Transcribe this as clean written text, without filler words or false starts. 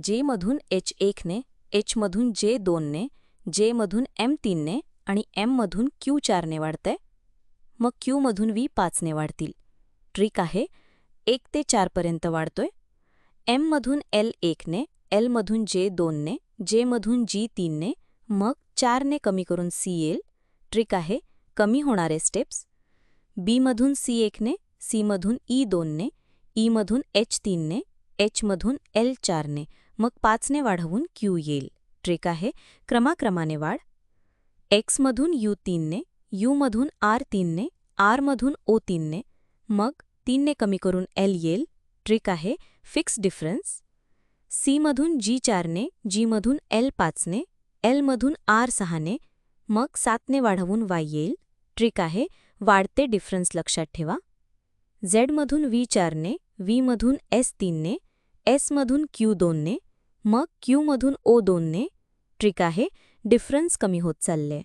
जेमधून H1ने, Hमधून J2ने, Jमधून M3ने आणि Mमधून Q4ने वाढतंय. मग Qमधून V5ने वाढतील. ट्रिक आहे 1 ते 4 पर्यंत वाढतोय. Mमधून L1ने, Lमधून J2ने, Jमधून G3ने, मग 4ने कमी करून C येईल. ट्रिक आहे कमी होणारे स्टेप्स. Bमधून C1ने, Cमधून E2ने, Eमधून H3ने, Hमधून L4ने, मग 5ने वाढवून Q येईल. ट्रिक आहे क्रमाक्रमाने वाढ. Xमधून U3ने, Uमधून R3ने, Rमधून O3ने, मग 3ने कमी करून L येईल. ट्रिक आहे फिक्स डिफरन्स. Cमधून G4ने, Gमधून L5ने, Lमधून R6ने, मग 7ने वाढवून Y येईल. ट्रिक आहे वाढते डिफरन्स लक्षात ठेवा. Zमधून V4ने, Vमधून S3ने, Sमधून Q2ने, मग Qमधून O2ने. ट्रिक आहे डिफरन्स कमी होत चालले.